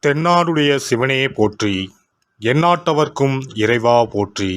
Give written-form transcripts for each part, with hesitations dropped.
தென்னாடுடைய சிவனே போற்றி, எந்நாட்டவர்க்கும் இறைவா போற்றி.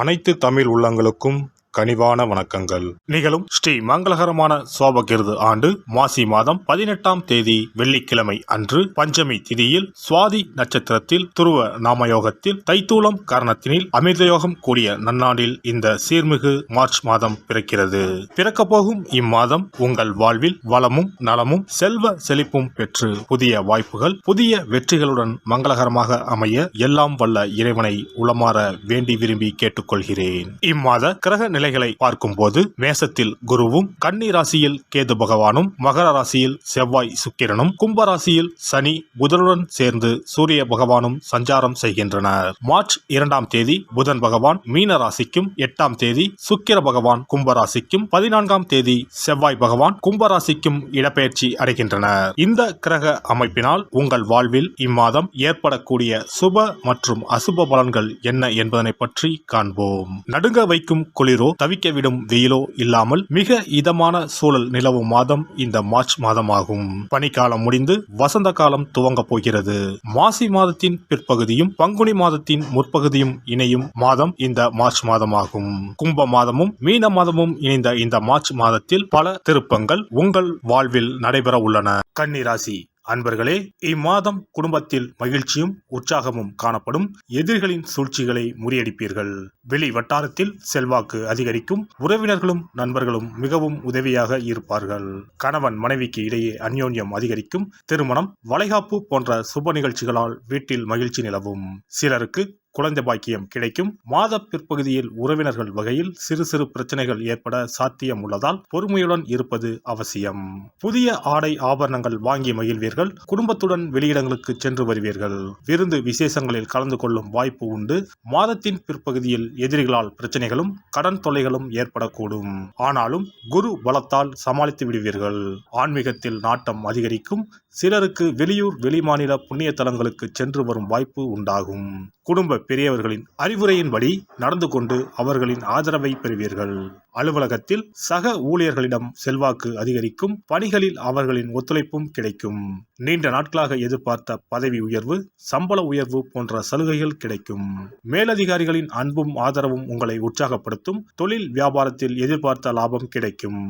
அனைத்து தமிழ் உள்ளங்களுக்கும் கனிவான வணக்கங்கள். நிகழும் ஸ்ரீ மங்களகரமான சோபகிருது ஆண்டு மாசி மாதம் 18ஆம் தேதி வெள்ளிக்கிழமை அன்று பஞ்சமி திதியில் சுவாதி நட்சத்திரத்தில் துருவ நாமயோகத்தில் தைத்தூலம் காரணத்தினில் அமிர்தயோகம் கூடிய நன்னாண்டில் இந்த சீர்மிகு மார்ச் மாதம் பிறக்கிறது. பிறக்க போகும் இம்மாதம் உங்கள் வாழ்வில் வளமும் நலமும் செல்வ செழிப்பும் பெற்று புதிய வாய்ப்புகள் புதிய வெற்றிகளுடன் மங்களகரமாக அமைய எல்லாம் வல்ல இறைவனை உளமாற வேண்டி விரும்பி கேட்டுக்கொள்கிறேன். இம்மாத கிரக நிலைகளை பார்க்கும் போது மேசத்தில் குருவும், கன்னி ராசியில் கேது பகவானும், மகர ராசியில் செவ்வாய் சுக்கிரனும், கும்ப ராசியில் சனி புதனுடன் சேர்ந்து சூரிய பகவானும் சஞ்சாரம் செய்கின்றனர். மார்ச் 2ஆம் தேதி புதன் பகவான் மீன ராசிக்கும், 8ஆம் தேதி சுக்கிர பகவான் கும்ப ராசிக்கும், 14ஆம் தேதி செவ்வாய் பகவான் கும்ப ராசிக்கும் இடப்பெயர்ச்சி அடைகின்றனர். இந்த கிரக அமைப்பினால் உங்கள் வாழ்வில் இம்மாதம் ஏற்படக்கூடிய சுப மற்றும் அசுப பலன்கள் என்ன என்பதனை பற்றி காண்போம். நடுங்க வைக்கும் குளிரோ தவிக்க விடும் வெயிலோ இல்லாமல் மிக இதமான சூழல் நிலவும் மாதம் இந்த மார்ச் மாதமாகும். பனிக்காலம் முடிந்து வசந்த காலம் துவங்க போகிறது. மாசி மாதத்தின் பிற்பகுதியும் பங்குனி மாதத்தின் முற்பகுதியும் இணையும் மாதம் இந்த மார்ச் மாதமாகும். கும்ப மாதமும் மீன மாதமும் இணைந்த இந்த மார்ச் மாதத்தில் பல திருப்பங்கள் உங்கள் வாழ்வில் நடைபெற உள்ளன. கன்னி ராசி அன்பர்களே, இம்மாதம் குடும்பத்தில் மகிழ்ச்சியும் உற்சாகமும் காணப்படும். எதிரிகளின் சூழ்ச்சிகளை முறியடிப்பீர்கள். வெளி வட்டாரத்தில் செல்வாக்கு அதிகரிக்கும். உறவினர்களும் நண்பர்களும் மிகவும் உதவியாக இருப்பார்கள். கணவன் மனைவிக்கு இடையே அந்யோன்யம் அதிகரிக்கும். திருமணம், வளைகாப்பு போன்ற சுப நிகழ்ச்சிகளால் வீட்டில் மகிழ்ச்சி நிலவும். சிலருக்கு குழந்தை பாக்கியம் கிடைக்கும். மாத பிற்பகுதியில் உறவினர்கள் வகையில் சிறு சிறு பிரச்சனைகள் ஏற்பட சாத்தியம் உள்ளதால் பொறுமையுடன் இருப்பது அவசியம். புதிய ஆடை ஆபரணங்கள் வாங்கி மகிழ்வீர்கள். குடும்பத்துடன் வெளியிடங்களுக்கு சென்று வருவீர்கள். விருந்து விசேஷங்களில் கலந்து கொள்ளும் வாய்ப்பு உண்டு. மாதத்தின் பிற்பகுதியில் எதிரிகளால் பிரச்சனைகளும் கடன் தொல்லைகளும் ஏற்படக்கூடும். ஆனாலும் குரு பலத்தால் சமாளித்து விடுவீர்கள். ஆன்மீகத்தில் நாட்டம் அதிகரிக்கும். சிலருக்கு வெளியூர் வெளிமாநில புண்ணிய தலங்களுக்கு சென்று வரும் வாய்ப்பு உண்டாகும். குடும்ப பெரியவர்களின் அறிவுரையின்படி நடந்து கொண்டு அவர்களின் ஆதரவை பெறுவீர்கள். அலுவலகத்தில் சக ஊழியர்களிடம் செல்வாக்கு அதிகரிக்கும். பணிகளில் அவர்களின் ஒத்துழைப்பும் கிடைக்கும். நீண்ட நாட்களாக எதிர்பார்த்த பதவி உயர்வு, சம்பள உயர்வு போன்ற சலுகைகள் கிடைக்கும். மேலதிகாரிகளின் அன்பும் ஆதரவும் உங்களை உற்சாகப்படுத்தும். தொழில் வியாபாரத்தில் எதிர்பார்த்த லாபம் கிடைக்கும்.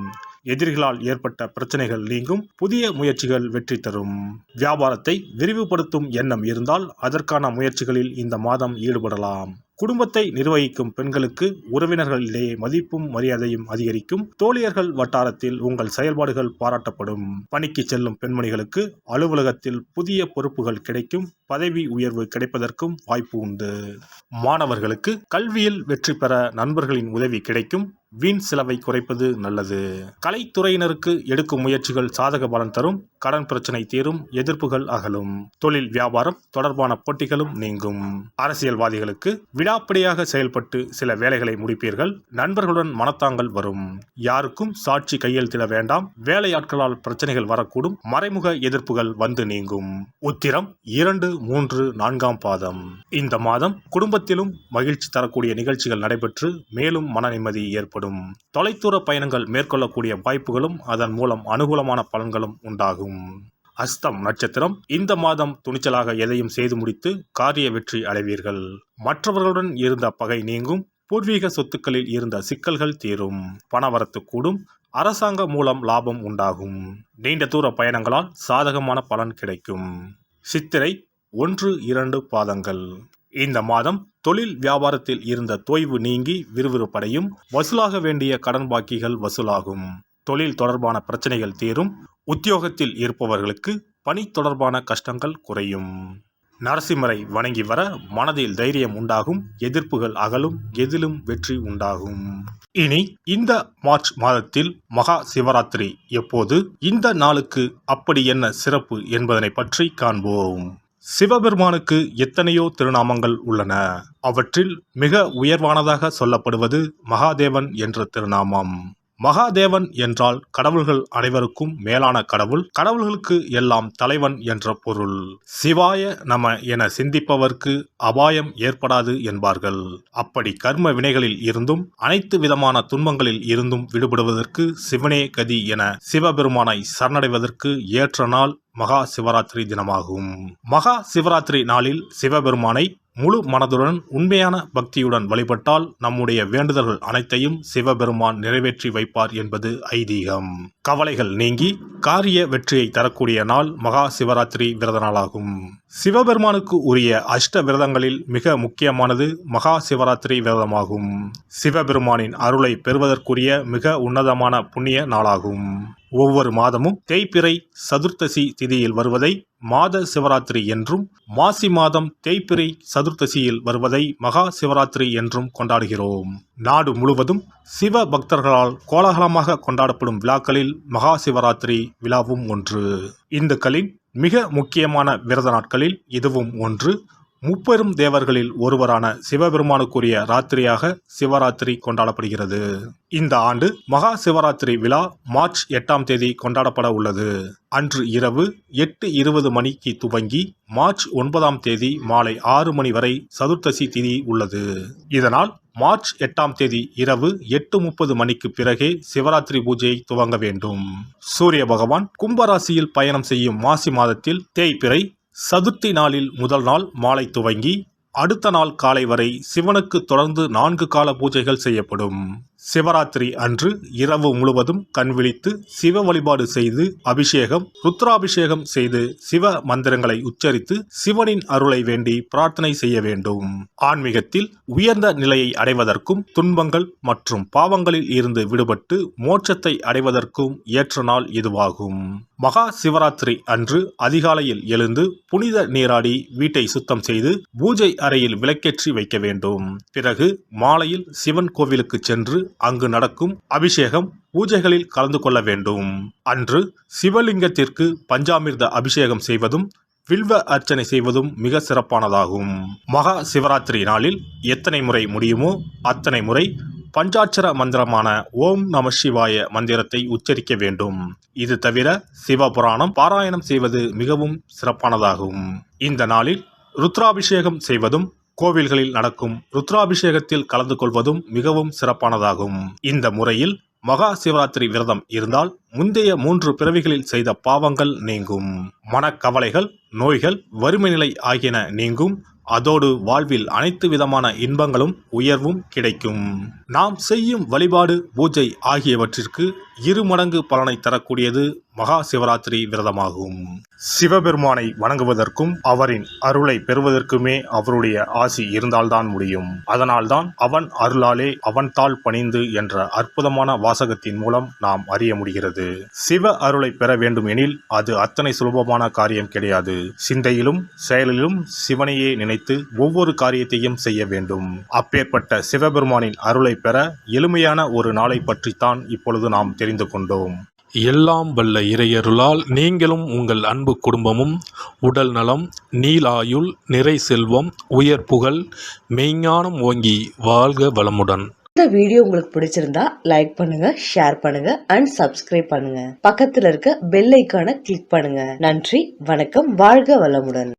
எதிரிகளால் ஏற்பட்ட பிரச்சனைகள் நீங்கும். புதிய முயற்சிகள் வெற்றி தரும். வியாபாரத்தை விரிவுபடுத்தும் எண்ணம் இருந்தால் அதற்கான முயற்சிகளில் இந்த மாதம் ஈடுபடலாம். குடும்பத்தை நிர்வகிக்கும் பெண்களுக்கு உறவினர்களிடையே மதிப்பும் மரியாதையும் அதிகரிக்கும். தோழியர்கள் வட்டாரத்தில் உங்கள் செயல்பாடுகள் பாராட்டப்படும். பணிக்கு செல்லும் பெண்மணிகளுக்கு அலுவலகத்தில் புதிய பொறுப்புகள் கிடைக்கும். பதவி உயர்வு கிடைப்பதற்கும் வாய்ப்பு உண்டு. மாணவர்களுக்கு கல்வியில் வெற்றி பெற நண்பர்களின் உதவி கிடைக்கும். வீண் செலவை குறைப்பது நல்லது. கலைத்துறையினருக்கு எடுக்கும் முயற்சிகள் சாதக பலன் தரும். கடன் பிரச்சனை தீரும். எதிர்ப்புகள் அகலும். தொழில் வியாபாரம் தொடர்பான போட்டிகளும் நீங்கும். அரசியல்வாதிகளுக்கு விடாப்பிடியாக செயல்பட்டு சில வேலைகளை முடிப்பீர்கள். நண்பர்களுடன் மனத்தாங்கள் வரும். யாருக்கும் சாட்சி கையெழுத்திட வேண்டாம். வேலையாட்களால் பிரச்சனைகள் வரக்கூடும். மறைமுக எதிர்ப்புகள் வந்து நீங்கும். உத்திரம் 2, 3, 4ஆம் பாதம். இந்த மாதம் குடும்பத்திலும் மகிழ்ச்சி தரக்கூடிய நிகழ்ச்சிகள் நடைபெற்று மேலும் மன நிம்மதி ஏற்படும். தொலைதூர பயணங்கள் மேற்கொள்ளக்கூடிய வாய்ப்புகளும் அதன் மூலம் அனுகூலமான பலன்களும் உண்டாகும். அஸ்தம் நட்சத்திரம். இந்த மாதம் துணிச்சலாக எதையும் செய்து முடித்து காரிய வெற்றி அடைவீர்கள். மற்றவர்களுடன் இருந்த பகை நீங்கும். பூர்வீக சொத்துக்களில் இருந்த சிக்கல்கள் தீரும். பணவரத்து கூடும். அரசாங்க மூலம் லாபம் உண்டாகும். நீண்ட தூர பயணங்களால் சாதகமான பலன் கிடைக்கும். சித்திரை 1, 2 பாதங்கள். இந்த மாதம் தொழில் வியாபாரத்தில் இருந்த தொய்வு நீங்கி விறுவிறுப்படையும். வசூலாக வேண்டிய கடன் பாக்கிகள் வசூலாகும். தொழில் தொடர்பான பிரச்சனைகள் தீரும். உத்தியோகத்தில் இருப்பவர்களுக்கு பணி தொடர்பான கஷ்டங்கள் குறையும். நரசிம்மரை வணங்கி வர மனதில் தைரியம் உண்டாகும். எதிர்ப்புகள் அகலும். எதிலும் வெற்றி உண்டாகும். இனி இந்த மார்ச் மாதத்தில் மகா சிவராத்திரி எப்போது, இந்த நாளுக்கு அப்படி என்ன சிறப்பு என்பதனை பற்றி காண்போம். சிவபெருமானுக்கு எத்தனையோ திருநாமங்கள் உள்ளன. அவற்றில் மிக உயர்வானதாக சொல்லப்படுவது மகாதேவன் என்ற திருநாமம். மகாதேவன் என்றால் கடவுள்கள் அனைவருக்கும் மேலான கடவுள், கடவுள்களுக்கு எல்லாம் தலைவன் என்ற பொருள். சிவாய நம என சிந்திப்பவர்க்கு அபாயம் ஏற்படாது என்பார்கள். அப்படி கர்ம வினைகளில் இருந்தும் அனைத்து விதமான துன்பங்களில் இருந்தும் விடுபடுவதற்கு சிவனே கதி என சிவபெருமானை சரணடைவதற்கு ஏற்ற நாள் மகா சிவராத்திரி தினமாகும். மகா சிவராத்திரி நாளில் சிவபெருமானை முழு மனதுடன் உண்மையான பக்தியுடன் வழிபட்டால் நம்முடைய வேண்டுதல்கள் அனைத்தையும் சிவபெருமான் நிறைவேற்றி வைப்பார் என்பது ஐதீகம். கவலைகள் நீங்கி காரிய வெற்றியை தரக்கூடிய நாள் மகா சிவராத்திரி விரத நாளாகும். சிவபெருமானுக்கு உரிய அஷ்ட விரதங்களில் மிக முக்கியமானது மகா சிவராத்திரி விரதமாகும். சிவபெருமானின் அருளை பெறுவதற்குரிய மிக உன்னதமான புண்ணிய நாளாகும். ஒவ்வொரு மாதமும் தேய்பிறை சதுர்த்தசி திதியில் வருவதை மாத சிவராத்திரி என்றும், மாசி மாதம் தேய்பிறை சதுர்த்தசியில் வருவதை மகா சிவராத்திரி என்றும் கொண்டாடுகிறோம். நாடு முழுவதும் சிவ பக்தர்களால் கோலாகலமாக கொண்டாடப்படும் விழாக்களில் மகா சிவராத்திரி விழாவும் ஒன்று. இந்துக்களின் மிக முக்கியமான விரத நாட்களில் இதுவும் ஒன்று. முப்பெரும் தேவர்களில் ஒருவரான சிவபெருமானுக்குரிய ராத்திரியாக சிவராத்திரி கொண்டாடப்படுகிறது. இந்த ஆண்டு மகா சிவராத்திரி விழா மார்ச் 8ஆம் தேதி கொண்டாடப்பட உள்ளது. அன்று இரவு 8:20 மணிக்கு துவங்கி மார்ச் 9ஆம் தேதி மாலை 6 மணி வரை சதுர்த்தசி திதி உள்ளது. இதனால் மார்ச் 8ஆம் தேதி இரவு 8:30 மணிக்கு பிறகே சிவராத்திரி பூஜை துவங்க வேண்டும். சூரிய பகவான் கும்பராசியில் பயணம் செய்யும் மாசி மாதத்தில் தேய்பிறை சதுர்த்தி நாளில் முதல் நாள் மாலை துவங்கி அடுத்த நாள் காலை வரை சிவனுக்கு தொடர்ந்து 4 கால பூஜைகள் செய்யப்படும். சிவராத்திரி அன்று இரவு முழுவதும் கண் விழித்து சிவ வழிபாடு செய்து அபிஷேகம், ருத்ராபிஷேகம் செய்து சிவ மந்திரங்களை உச்சரித்து சிவனின் அருளை வேண்டி பிரார்த்தனை செய்ய வேண்டும். ஆன்மீகத்தில் உயர்ந்த நிலையை அடைவதற்கும், துன்பங்கள் மற்றும் பாவங்களில் இருந்து விடுபட்டு மோட்சத்தை அடைவதற்கும் ஏற்ற நாள் இதுவாகும். மகா சிவராத்திரி அன்று அதிகாலையில் எழுந்து புனித நீராடி வீட்டை சுத்தம் செய்து பூஜை அறையில் விளக்கேற்றி வைக்க வேண்டும். பிறகு மாலையில் சிவன் கோவிலுக்கு சென்று அங்கு நடக்கும் அபிஷேகம் பூஜைகளில் கலந்து கொள்ள வேண்டும். அன்று சிவலிங்கத்திற்கு பஞ்சாமிர்த அபிஷேகம் செய்வதும் வில்வ அர்ச்சனை செய்வதும் மிக சிறப்பானதாகும். மகா சிவராத்திரி நாளில் எத்தனை முறை முடியுமோ அத்தனை முறை பஞ்சாட்சர மந்திரமான ஓம் நம சிவாய மந்திரத்தை உச்சரிக்க வேண்டும். இது தவிர சிவபுராணம் பாராயணம் செய்வது மிகவும் சிறப்பானதாகும். இந்த நாளில் ருத்ராபிஷேகம் செய்வதும் கோவில்களில் நடக்கும் ருத்ராபிஷேகத்தில் கலந்து கொள்வதும் மிகவும் சிறப்பானதாகும். இந்த முறையில் மகா சிவராத்திரி விரதம் இருந்தால் முந்தைய 3 பிறவிகளில் செய்த பாவங்கள் நீங்கும். மனக்கவலைகள், நோய்கள், வறுமை நிலை ஆகியன நீங்கும். அதோடு வாழ்வில் அனைத்து விதமான இன்பங்களும் உயர்வும் கிடைக்கும். நாம் செய்யும் வழிபாடு, பூஜை ஆகியவற்றிற்கு 2 மடங்கு பலனை தரக்கூடியது மகா சிவராத்திரி விரதமாகும். சிவபெருமானை வணங்குவதற்கும் அவரின் அருளை பெறுவதற்குமே அவருடைய ஆசி இருந்தால்தான் முடியும். அதனால்தான் அவன் அருளாலே அவன் தாள் பணிந்து என்ற அற்புதமான வாசகத்தின் மூலம் நாம் அறிய முடிகிறது. சிவ அருளை பெற வேண்டும் எனில் அது அத்தனை சுலபமான காரியம் கிடையாது. சிந்தையிலும் செயலிலும் சிவனையே நினைத்து ஒவ்வொரு காரியத்தையும் செய்ய வேண்டும். அப்பேற்பட்ட சிவபெருமானின் அருளை பெற எளிமையான ஒரு நாளை பற்றித்தான் இப்பொழுது நாம் தெரிந்து கொண்டோம். எல்லாம் வல்ல இறையருளால் நீங்களும் உங்கள் அன்பு குடும்பமும் உடல் நலம், நீலாயுள், நிறை செல்வம், உயர் புகழ், மெய்ஞானம் ஓங்கி வாழ்க வளமுடன். இந்த வீடியோ உங்களுக்கு பிடிச்சிருந்தா லைக் பண்ணுங்க, ஷேர் பண்ணுங்க அண்ட் சப்ஸ்கிரைப் பண்ணுங்க. பக்கத்துல இருக்க பெல் ஐகானை கிளிக் பண்ணுங்க. நன்றி, வணக்கம், வாழ்க வளமுடன்.